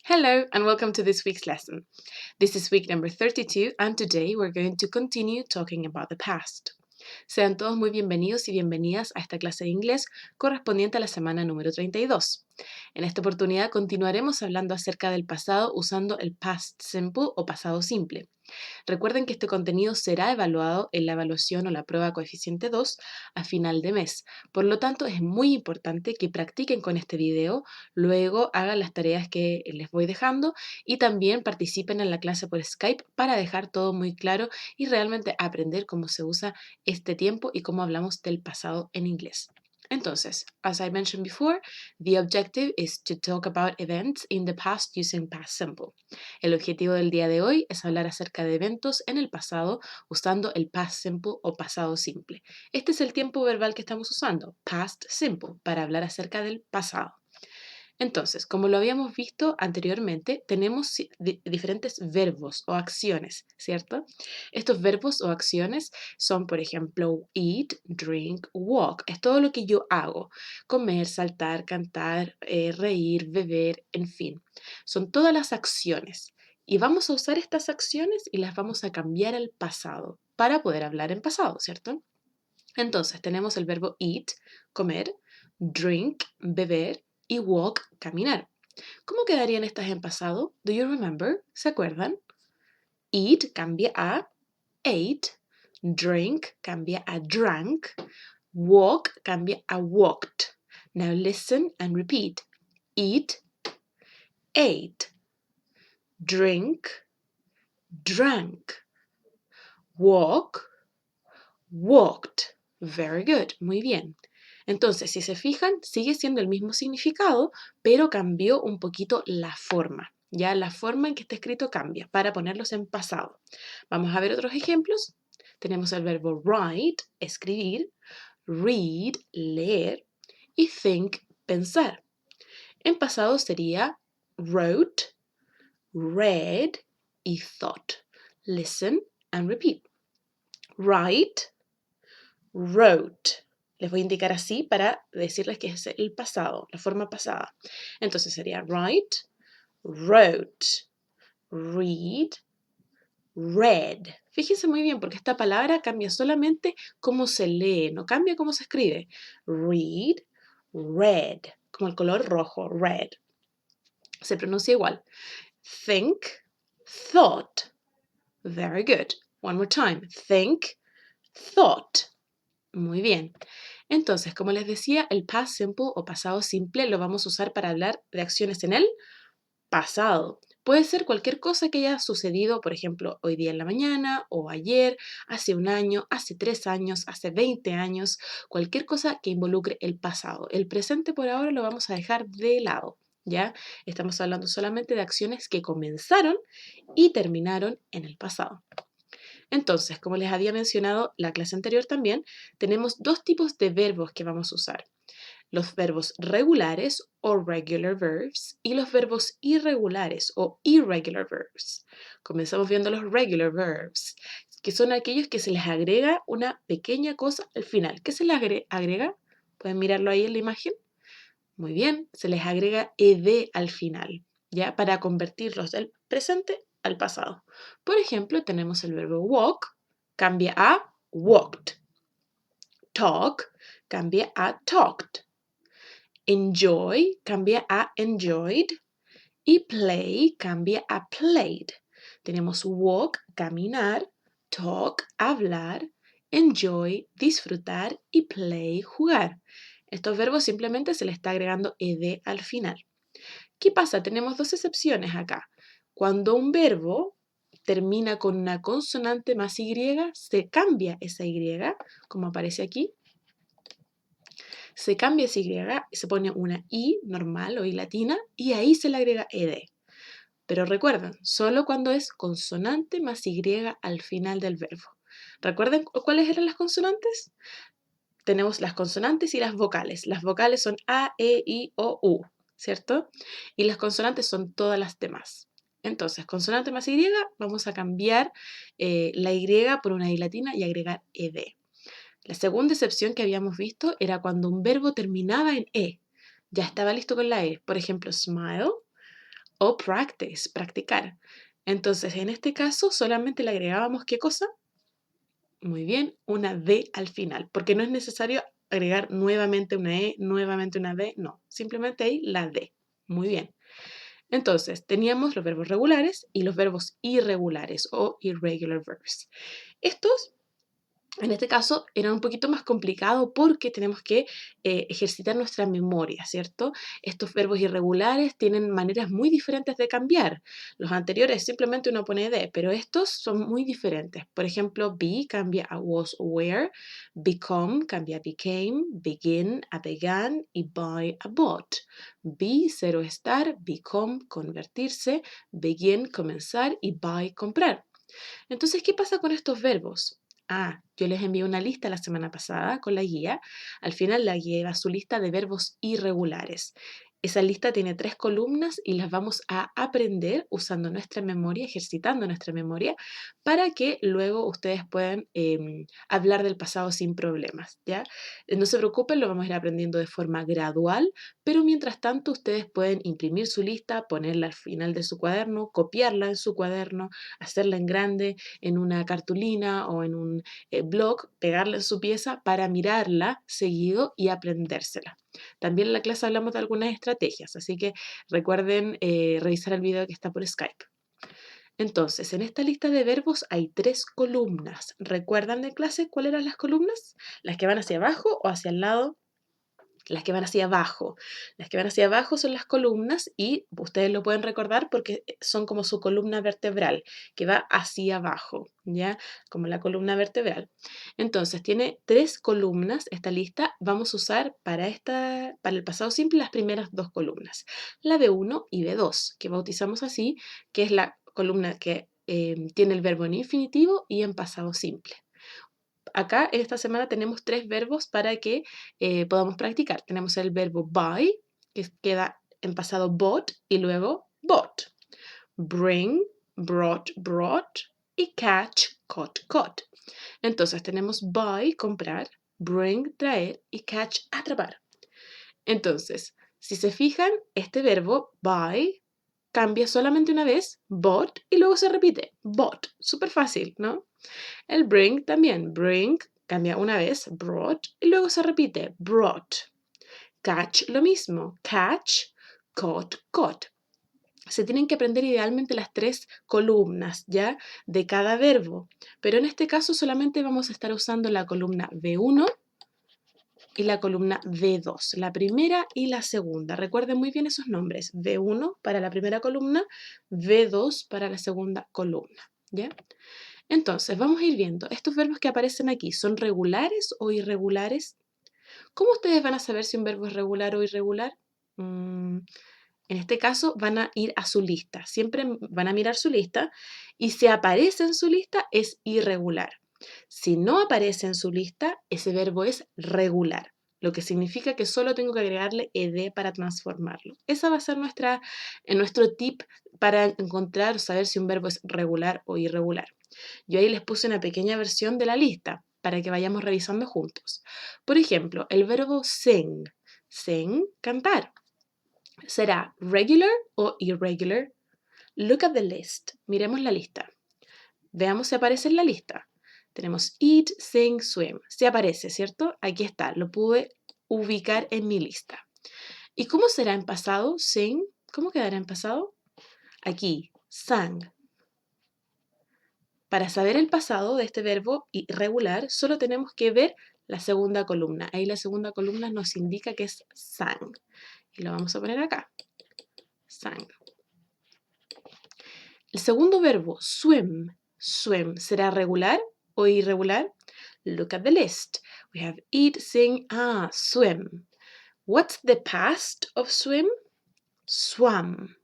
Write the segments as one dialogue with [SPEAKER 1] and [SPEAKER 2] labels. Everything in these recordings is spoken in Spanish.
[SPEAKER 1] Hello and welcome to this week's lesson. This is week number 32 and today we're going to continue talking about the past. Sean todos muy bienvenidos y bienvenidas a esta clase de inglés correspondiente a la semana número 32. En esta oportunidad continuaremos hablando acerca del pasado usando el past simple o pasado simple. Recuerden que este contenido será evaluado en la evaluación o la prueba coeficiente 2 a final de mes. Por lo tanto, es muy importante que practiquen con este video, luego hagan las tareas que les voy dejando y también participen en la clase por Skype para dejar todo muy claro y realmente aprender cómo se usa este tiempo y cómo hablamos del pasado en inglés. Entonces, as I mentioned before, the objective is to talk about events in the past using past simple. El objetivo del día de hoy es hablar acerca de eventos en el pasado usando el past simple o pasado simple. Este es el tiempo verbal que estamos usando, past simple, para hablar acerca del pasado. Entonces, como lo habíamos visto anteriormente, tenemos diferentes verbos o acciones, ¿cierto? Estos verbos o acciones son, por ejemplo, eat, drink, walk. Es todo lo que yo hago. Comer, saltar, cantar, reír, beber, en fin. Son todas las acciones. Y vamos a usar estas acciones y las vamos a cambiar al pasado para poder hablar en pasado, ¿cierto? Entonces, tenemos el verbo eat, comer, drink, beber, y walk, caminar. ¿Cómo quedarían estas en pasado? Do you remember? ¿Se acuerdan? Eat cambia a ate, drink cambia a drank, walk cambia a walked. Now listen and repeat. Eat, ate, drink, drank, walk, walked. Very good, muy bien. Entonces, si se fijan, sigue siendo el mismo significado, pero cambió un poquito la forma. Ya la forma en que está escrito cambia para ponerlos en pasado. Vamos a ver otros ejemplos. Tenemos el verbo write, escribir, read, leer y think, pensar. En pasado sería wrote, read y thought. Listen and repeat. Write, wrote. Les voy a indicar así para decirles que es el pasado, la forma pasada. Entonces sería write, wrote, read, read. Fíjense muy bien porque esta palabra cambia solamente cómo se lee, no cambia cómo se escribe. Read, red, como el color rojo, red. Se pronuncia igual. Think, thought. Very good. One more time. Think, thought. Muy bien. Entonces, como les decía, el past simple o pasado simple lo vamos a usar para hablar de acciones en el pasado. Puede ser cualquier cosa que haya sucedido, por ejemplo, hoy día en la mañana o ayer, hace un año, hace 3 años, hace 20 años, cualquier cosa que involucre el pasado. El presente por ahora lo vamos a dejar de lado, ¿ya? Estamos hablando solamente de acciones que comenzaron y terminaron en el pasado. Entonces, como les había mencionado la clase anterior también, tenemos dos tipos de verbos que vamos a usar. Los verbos regulares o regular verbs y los verbos irregulares o irregular verbs. Comenzamos viendo los regular verbs, que son aquellos que se les agrega una pequeña cosa al final. ¿Qué se les agrega? ¿Pueden mirarlo ahí en la imagen? Muy bien, se les agrega ed al final, ¿ya? Para convertirlos del presente al pasado. Por ejemplo, tenemos el verbo walk, cambia a walked. Talk, cambia a talked. Enjoy, cambia a enjoyed. Y play, cambia a played. Tenemos walk, caminar, talk, hablar, enjoy, disfrutar y play, jugar. Estos verbos simplemente se le está agregando ed al final. ¿Qué pasa? Tenemos dos excepciones acá. Cuando un verbo termina con una consonante más y, se cambia esa y, como aparece aquí. Se cambia esa y y se pone una i normal o i latina y ahí se le agrega ed. Pero recuerden, solo cuando es consonante más y al final del verbo. ¿Recuerden cuáles eran las consonantes? Tenemos las consonantes y las vocales. Las vocales son A, E, I, O, U, ¿cierto? Y las consonantes son todas las demás. Entonces, consonante más Y, vamos a cambiar la Y por una I latina y agregar ED. La segunda excepción que habíamos visto era cuando un verbo terminaba en E. Ya estaba listo con la E. Por ejemplo, smile, o practice, practicar. Entonces, en este caso, solamente le agregábamos ¿qué cosa? Muy bien, una D al final, porque no es necesario agregar nuevamente una E, nuevamente una D, no, simplemente ahí la D. Muy bien. Entonces, teníamos los verbos regulares y los verbos irregulares o irregular verbs. Estos en este caso era un poquito más complicado porque tenemos que ejercitar nuestra memoria, ¿cierto? Estos verbos irregulares tienen maneras muy diferentes de cambiar. Los anteriores simplemente uno pone de, pero estos son muy diferentes. Por ejemplo, be cambia a was o were, become cambia a became, begin a began y buy a bought. Be, ser o estar, become, convertirse, begin, comenzar y buy, comprar. Entonces, ¿qué pasa con estos verbos? Yo les envié una lista la semana pasada con la guía. Al final la guía lleva su lista de verbos irregulares. Esa lista tiene 3 columnas y las vamos a aprender usando nuestra memoria, ejercitando nuestra memoria, para que luego ustedes puedan hablar del pasado sin problemas, ¿ya? No se preocupen, lo vamos a ir aprendiendo de forma gradual, pero mientras tanto ustedes pueden imprimir su lista, ponerla al final de su cuaderno, copiarla en su cuaderno, hacerla en grande, en una cartulina o en un blog, pegarla en su pieza para mirarla seguido y aprendérsela. También en la clase hablamos de algunas estrategias, así que recuerden revisar el video que está por Skype. Entonces, en esta lista de verbos hay 3 columnas. ¿Recuerdan de clase cuáles eran las columnas? ¿Las que van hacia abajo o hacia el lado? Las que van hacia abajo. Las que van hacia abajo son las columnas y ustedes lo pueden recordar porque son como su columna vertebral, que va hacia abajo, ¿ya? Como la columna vertebral. Entonces, tiene 3 columnas esta lista. Vamos a usar para el pasado simple las primeras 2 columnas, la B1 y B2, que bautizamos así, que es la columna que tiene el verbo en infinitivo y en pasado simple. Acá en esta semana tenemos 3 verbos para que podamos practicar. Tenemos el verbo buy, que queda en pasado bought y luego bought. Bring, brought, brought y catch, caught, caught. Entonces tenemos buy, comprar, bring, traer y catch, atrapar. Entonces, si se fijan, este verbo buy cambia solamente una vez, bought, y luego se repite, bought. Súper fácil, ¿no? El bring también. Bring cambia una vez, brought, y luego se repite, brought. Catch lo mismo. Catch, caught, caught. Se tienen que aprender idealmente las 3 columnas, ¿ya? De cada verbo. Pero en este caso solamente vamos a estar usando la columna B1 y la columna B2, la primera y la segunda. Recuerden muy bien esos nombres. B1 para la primera columna, B2 para la segunda columna, ¿ya? Entonces, vamos a ir viendo, estos verbos que aparecen aquí, ¿son regulares o irregulares? ¿Cómo ustedes van a saber si un verbo es regular o irregular? En este caso van a ir a su lista, siempre van a mirar su lista y si aparece en su lista es irregular. Si no aparece en su lista, ese verbo es regular, lo que significa que solo tengo que agregarle ed para transformarlo. Esa va a ser nuestro tip para encontrar o saber si un verbo es regular o irregular. Yo ahí les puse una pequeña versión de la lista para que vayamos revisando juntos. Por ejemplo, el verbo sing. Sing, cantar. ¿Será regular o irregular? Look at the list. Miremos la lista. Veamos si aparece en la lista. Tenemos eat, sing, swim. Si aparece, ¿cierto? Aquí está. Lo pude ubicar en mi lista. ¿Y cómo será en pasado? Sing. ¿Cómo quedará en pasado? Aquí, sang. Para saber el pasado de este verbo irregular, solo tenemos que ver la segunda columna. Ahí la segunda columna nos indica que es sang. Y lo vamos a poner acá. Sang. El segundo verbo, swim. Swim, ¿será regular o irregular? Look at the list. We have eat, sing, swim. What's the past of swim? Swam.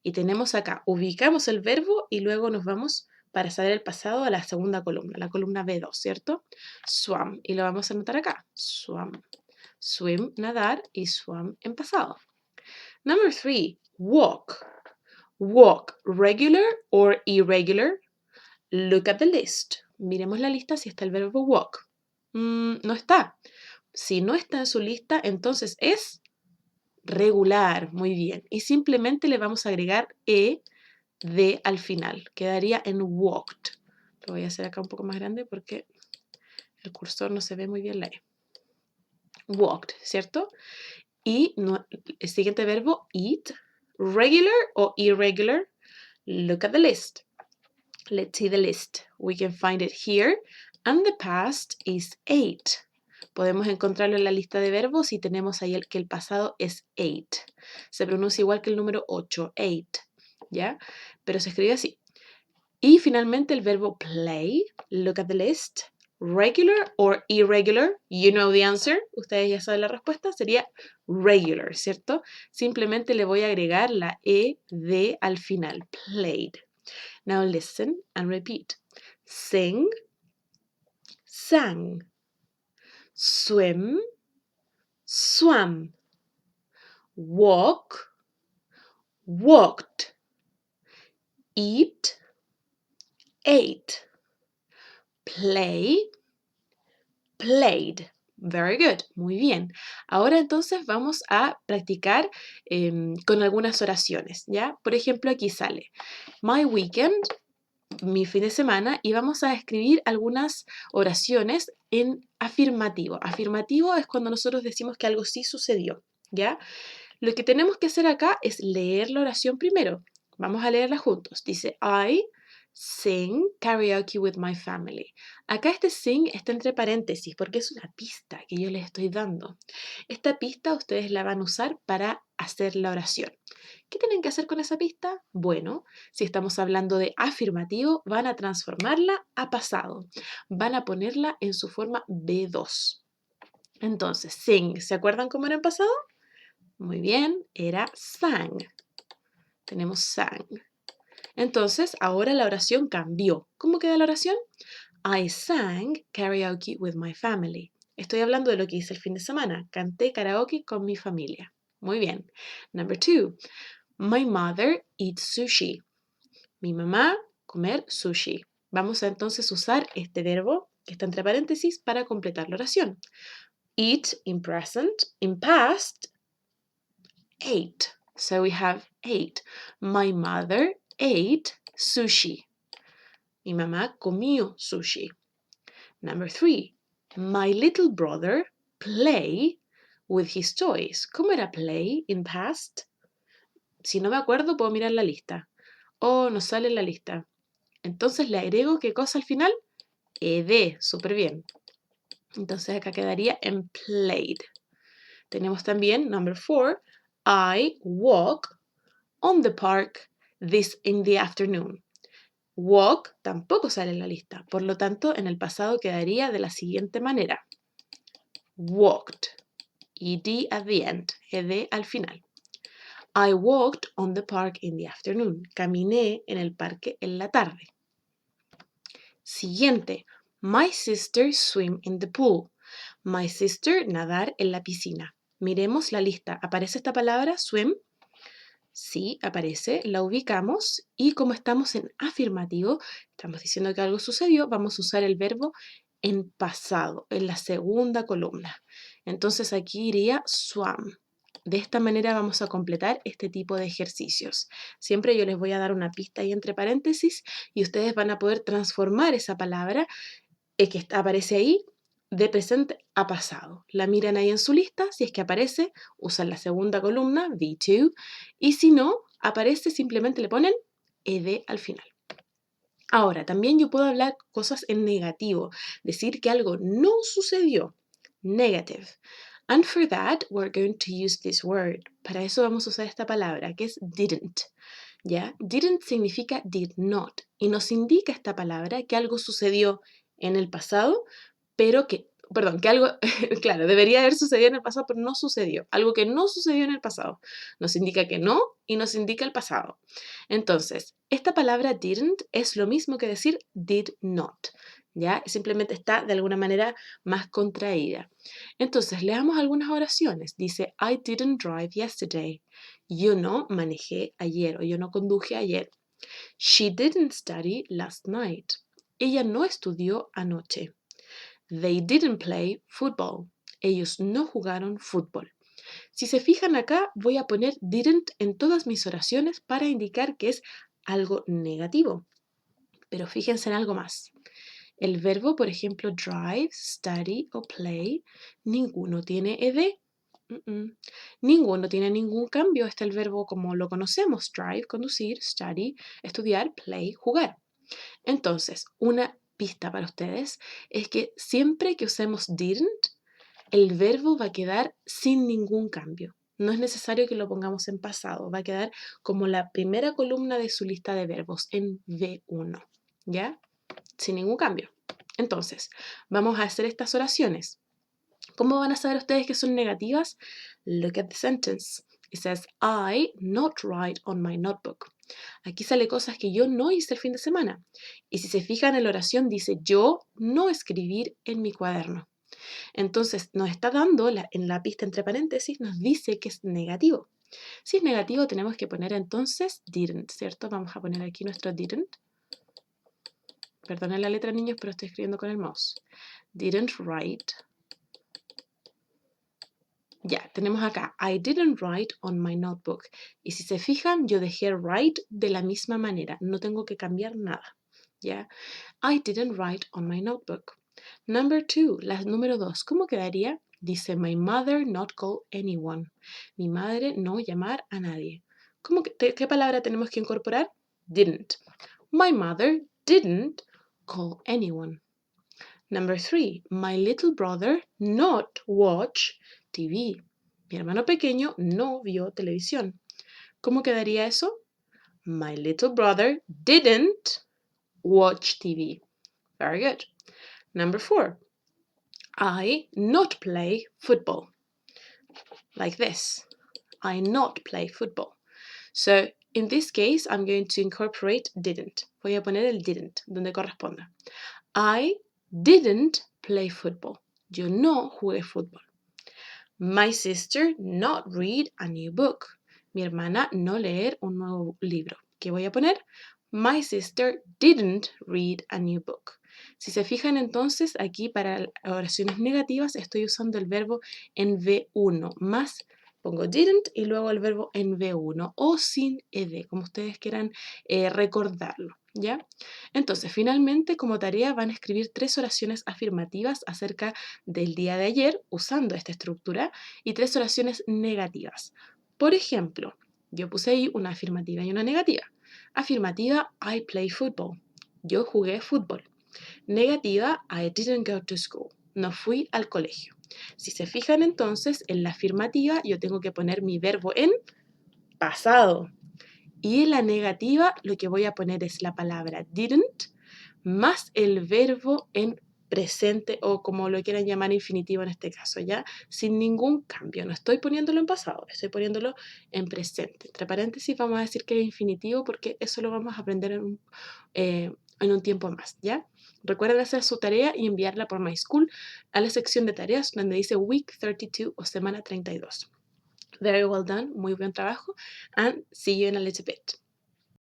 [SPEAKER 1] Y tenemos acá, ubicamos el verbo y luego nos vamos para saber el pasado a la segunda columna, la columna B2, ¿cierto? Swam. Y lo vamos a anotar acá. Swam. Swim, nadar, y swam en pasado. Number 3, walk. Walk, regular or irregular? Look at the list. Miremos la lista si está el verbo walk. No está. Si no está en su lista, entonces es regular, muy bien. Y simplemente le vamos a agregar de al final. Quedaría en walked. Lo voy a hacer acá un poco más grande porque el cursor no se ve muy bien la E. Walked, ¿cierto? Y el siguiente verbo, eat, regular o irregular. Look at the list. Let's see the list. We can find it here. And the past is ate. Podemos encontrarlo en la lista de verbos y tenemos ahí que el pasado es ate. Se pronuncia igual que el número 8, ate, ¿ya? Pero se escribe así. Y finalmente el verbo play. Look at the list. Regular or irregular. You know the answer. Ustedes ya saben la respuesta. Sería regular, ¿cierto? Simplemente le voy a agregar la de al final. Played. Now listen and repeat. Sing, sang. Swim, swam. Walk, walked. Eat, ate. Play, played. Very good, muy bien. Ahora entonces vamos a practicar con algunas oraciones, ¿ya? Por ejemplo, aquí sale my weekend, mi fin de semana, y vamos a escribir algunas oraciones en afirmativo. Afirmativo es cuando nosotros decimos que algo sí sucedió, ¿ya? Lo que tenemos que hacer acá es leer la oración primero. Vamos a leerla juntos. Dice, I sing karaoke with my family. Acá este sing está entre paréntesis porque es una pista que yo les estoy dando. Esta pista ustedes la van a usar para hacer la oración. ¿Qué tienen que hacer con esa pista? Bueno, si estamos hablando de afirmativo, van a transformarla a pasado. Van a ponerla en su forma B2. Entonces, sing, ¿se acuerdan cómo era en pasado? Muy bien, era sang. Tenemos sang. Entonces, ahora la oración cambió. ¿Cómo queda la oración? I sang karaoke with my family. Estoy hablando de lo que hice el fin de semana. Canté karaoke con mi familia. Muy bien. Number 2. My mother eats sushi. Mi mamá comer sushi. Vamos a entonces usar este verbo que está entre paréntesis para completar la oración. Eat in present, in past, ate. So we have ate. My mother ate sushi. Mi mamá comió sushi. Number 3. My little brother play with his toys. ¿Cómo era play in past? Si no me acuerdo, puedo mirar la lista. Oh, no sale en la lista. Entonces le agrego ¿qué cosa al final? Ed. Súper bien. Entonces acá quedaría en played. Tenemos también, number 4, I walk on the park in the afternoon. Walk tampoco sale en la lista, por lo tanto en el pasado quedaría de la siguiente manera. Walked, ed at the end, ed al final. I walked on the park in the afternoon. Caminé en el parque en la tarde. Siguiente, my sister swim in the pool. My sister nadar en la piscina. Miremos la lista. ¿Aparece esta palabra, swim? Sí, aparece, la ubicamos y como estamos en afirmativo, estamos diciendo que algo sucedió, vamos a usar el verbo en pasado, en la segunda columna. Entonces aquí iría swam. De esta manera vamos a completar este tipo de ejercicios. Siempre yo les voy a dar una pista ahí entre paréntesis y ustedes van a poder transformar esa palabra que aparece ahí de presente a pasado. La miran ahí en su lista, si es que aparece, usan la segunda columna, V2, y si no, aparece, simplemente le ponen ed al final. Ahora, también yo puedo hablar cosas en negativo, decir que algo no sucedió, negative. And for that, we're going to use this word. Para eso vamos a usar esta palabra, que es didn't. ¿Ya? Didn't significa did not, y nos indica esta palabra que algo sucedió en el pasado, pero que algo, claro, debería haber sucedido en el pasado, pero no sucedió. Algo que no sucedió en el pasado. Nos indica que no y nos indica el pasado. Entonces, esta palabra didn't es lo mismo que decir did not, ¿ya? Simplemente está de alguna manera más contraída. Entonces, leamos algunas oraciones. Dice, I didn't drive yesterday. Yo no manejé ayer o yo no conduje ayer. She didn't study last night. Ella no estudió anoche. They didn't play football. Ellos no jugaron fútbol. Si se fijan acá, voy a poner didn't en todas mis oraciones para indicar que es algo negativo. Pero fíjense en algo más. El verbo, por ejemplo, drive, study o play, ninguno tiene ed. Ninguno tiene ningún cambio. Está el verbo como lo conocemos: drive, conducir; study, estudiar; play, jugar. Entonces, una pista para ustedes es que siempre que usemos didn't, el verbo va a quedar sin ningún cambio. No es necesario que lo pongamos en pasado, va a quedar como la primera columna de su lista de verbos en V1, ¿ya? Sin ningún cambio. Entonces, vamos a hacer estas oraciones. ¿Cómo van a saber ustedes que son negativas? Look at the sentence. It says, I not write on my notebook. Aquí sale cosas que yo no hice el fin de semana. Y si se fijan en la oración dice, yo no escribir en mi cuaderno. Entonces nos está dando, en la pista entre paréntesis, nos dice que es negativo. Si es negativo tenemos que poner entonces didn't, ¿cierto? Vamos a poner aquí nuestro didn't. Perdonen la letra, niños, pero estoy escribiendo con el mouse. Didn't write. Ya, tenemos acá, I didn't write on my notebook. Y si se fijan, yo dejé write de la misma manera. No tengo que cambiar nada. ¿Ya? I didn't write on my notebook. Number 2, la número 2, ¿cómo quedaría? Dice, my mother not call anyone. Mi madre no llamar a nadie. ¿Qué palabra tenemos que incorporar? Didn't. My mother didn't call anyone. Number 3, my little brother not watch TV. Mi hermano pequeño no vio televisión. ¿Cómo quedaría eso? My little brother didn't watch TV. Very good. Number 4, I not play football. Like this. I not play football. So, in this case, I'm going to incorporate didn't. Voy a poner el didn't donde corresponda. I didn't play football. Yo no jugué fútbol. My sister not read a new book. Mi hermana no leer un nuevo libro. ¿Qué voy a poner? My sister didn't read a new book. Si se fijan entonces, aquí para oraciones negativas estoy usando el verbo en V1, más pongo didn't y luego el verbo en V1 o sin ed, como ustedes quieran recordarlo, ¿ya? Entonces, finalmente, como tarea van a escribir 3 oraciones afirmativas acerca del día de ayer usando esta estructura y 3 oraciones negativas. Por ejemplo, yo puse ahí una afirmativa y una negativa. Afirmativa, I play football. Yo jugué fútbol. Negativa, I didn't go to school. No fui al colegio. Si se fijan entonces, en la afirmativa yo tengo que poner mi verbo en pasado. Y en la negativa lo que voy a poner es la palabra didn't más el verbo en presente o como lo quieran llamar infinitivo en este caso, ¿ya? Sin ningún cambio. No estoy poniéndolo en pasado, estoy poniéndolo en presente. Entre paréntesis vamos a decir que es infinitivo porque eso lo vamos a aprender en un tiempo más, ¿ya? Recuerden hacer su tarea y enviarla por MySchool a la sección de tareas donde dice Week 32 o semana 32. Very well done, muy buen trabajo, and see you in a little bit.